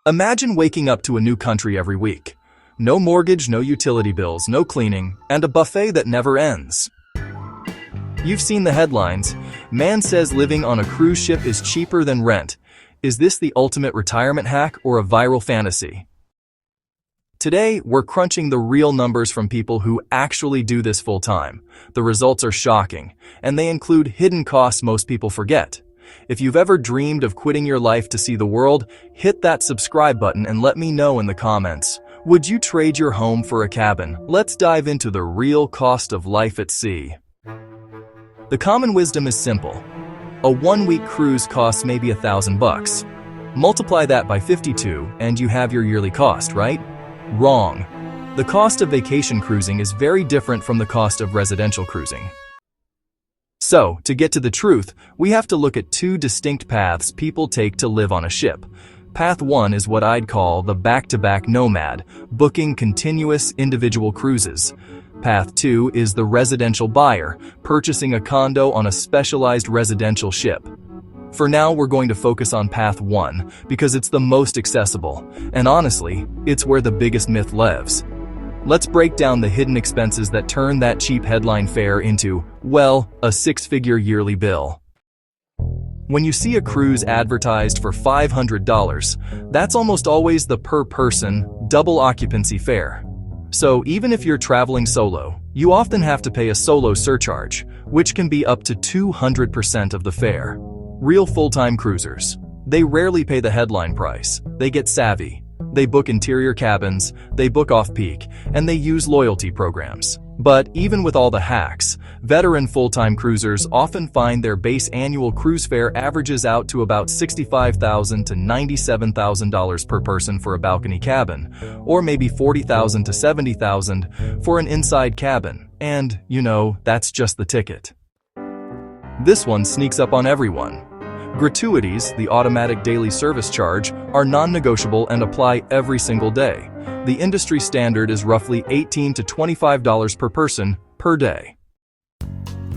Imagine waking up to a new country every week. No mortgage, no utility bills, no cleaning, and a buffet that never ends. You've seen the headlines. Man says living on a cruise ship is cheaper than rent. Is this the ultimate retirement hack or a viral fantasy? Today, we're crunching the real numbers from people who actually do this full-time. The results are shocking, and they include hidden costs most people forget. If you've ever dreamed of quitting your life to see the world, hit that subscribe button and let me know in the comments. Would you trade your home for a cabin? Let's dive into the real cost of life at sea. The common wisdom is simple. A one-week cruise costs maybe $1,000. Multiply that by 52 and you have your yearly cost, right? Wrong. The cost of vacation cruising is very different from the cost of residential cruising. So, to get to the truth, we have to look at two distinct paths people take to live on a ship. Path 1 is what I'd call the back-to-back nomad, booking continuous individual cruises. Path 2 is the residential buyer, purchasing a condo on a specialized residential ship. For now, we're going to focus on Path 1 because it's the most accessible, and honestly, it's where the biggest myth lives. Let's break down the hidden expenses that turn that cheap headline fare into, well, a six-figure yearly bill. When you see a cruise advertised for $500, that's almost always the per-person, double occupancy fare. So even if you're traveling solo, you often have to pay a solo surcharge, which can be up to 200% of the fare. Real full-time cruisers, they rarely pay the headline price. They get savvy. They book interior cabins, they book off-peak, and they use loyalty programs. But even with all the hacks, veteran full-time cruisers often find their base annual cruise fare averages out to about $65,000 to $97,000 per person for a balcony cabin, or maybe $40,000 to $70,000 for an inside cabin. And, that's just the ticket. This one sneaks up on everyone. Gratuities, the automatic daily service charge, are non-negotiable and apply every single day. The industry standard is roughly $18 to $25 per person per day.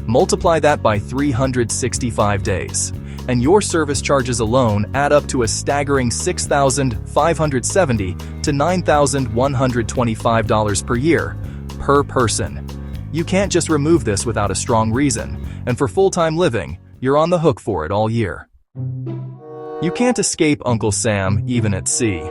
Multiply that by 365 days, and your service charges alone add up to a staggering $6,570 to $9,125 per year, per person. You can't just remove this without a strong reason, and for full-time living, you're on the hook for it all year. You can't escape Uncle Sam, even at sea.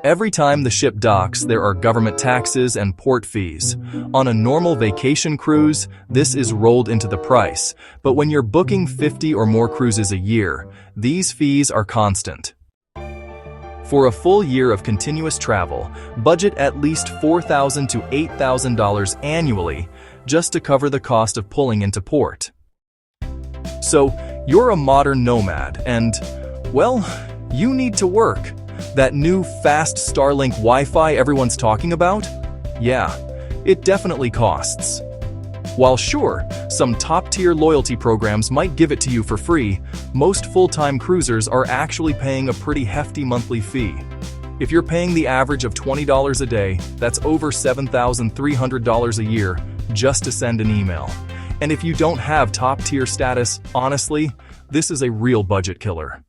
Every time the ship docks, there are government taxes and port fees. On a normal vacation cruise, this is rolled into the price, but when you're booking 50 or more cruises a year, these fees are constant. For a full year of continuous travel, budget at least $4,000 to $8,000 annually just to cover the cost of pulling into port. So, you're a modern nomad and, well, you need to work. That new fast Starlink Wi-Fi everyone's talking about? Yeah, it definitely costs. While sure, some top-tier loyalty programs might give it to you for free, most full-time cruisers are actually paying a pretty hefty monthly fee. If you're paying the average of $20 a day, that's over $7,300 a year just to send an email. And if you don't have top-tier status, honestly, this is a real budget killer.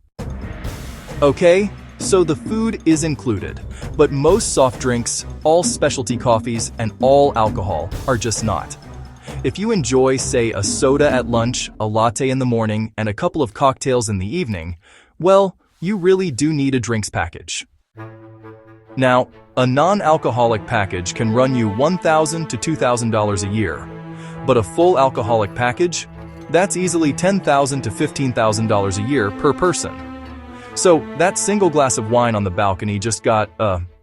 Okay, so the food is included, but most soft drinks, all specialty coffees, and all alcohol are just not. If you enjoy, say, a soda at lunch, a latte in the morning, and a couple of cocktails in the evening, well, you really do need a drinks package. Now, a non-alcoholic package can run you $1,000 to $2,000 a year. But a full alcoholic package? That's easily $10,000 to $15,000 a year per person. So that single glass of wine on the balcony just got,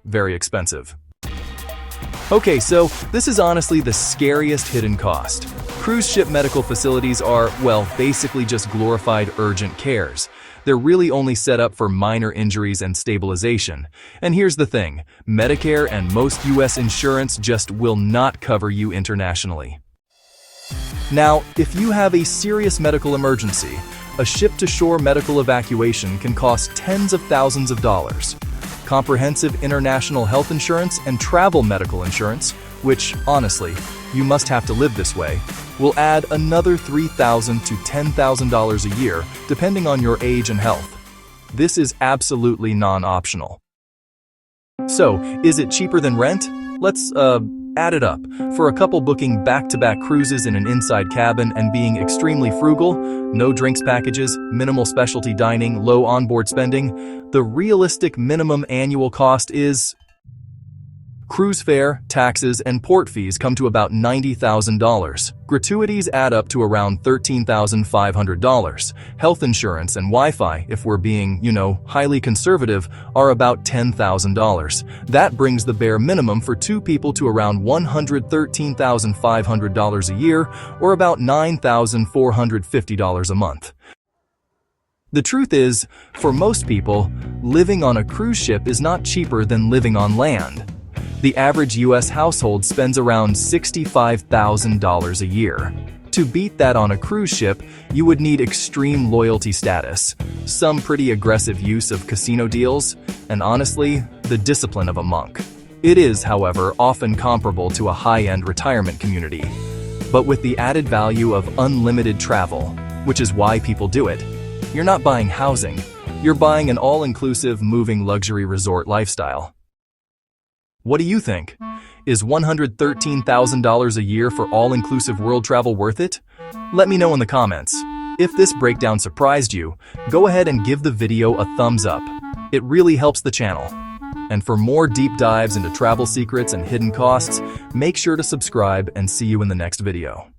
very expensive. Okay, so this is honestly the scariest hidden cost. Cruise ship medical facilities are, well, basically just glorified urgent cares. They're really only set up for minor injuries and stabilization. And here's the thing, Medicare and most US insurance just will not cover you internationally. Now, if you have a serious medical emergency, a ship-to-shore medical evacuation can cost tens of thousands of dollars. Comprehensive international health insurance and travel medical insurance, which, honestly, you must have to live this way, will add another $3,000 to $10,000 a year, depending on your age and health. This is absolutely non-optional. So, is it cheaper than rent? Let's, add it up. For a couple booking back-to-back cruises in an inside cabin and being extremely frugal, no drinks packages, minimal specialty dining, low onboard spending, the realistic minimum annual cost is... Cruise fare, taxes, and port fees come to about $90,000. Gratuities add up to around $13,500. Health insurance and Wi-Fi, if we're being, highly conservative, are about $10,000. That brings the bare minimum for two people to around $113,500 a year, or about $9,450 a month. The truth is, for most people, living on a cruise ship is not cheaper than living on land. The average U.S. household spends around $65,000 a year. To beat that on a cruise ship, you would need extreme loyalty status, some pretty aggressive use of casino deals, and honestly, the discipline of a monk. It is, however, often comparable to a high-end retirement community, but with the added value of unlimited travel, which is why people do it. You're not buying housing, you're buying an all-inclusive, moving luxury resort lifestyle. What do you think? Is $113,000 a year for all-inclusive world travel worth it? Let me know in the comments. If this breakdown surprised you, go ahead and give the video a thumbs up. It really helps the channel. And for more deep dives into travel secrets and hidden costs, make sure to subscribe and see you in the next video.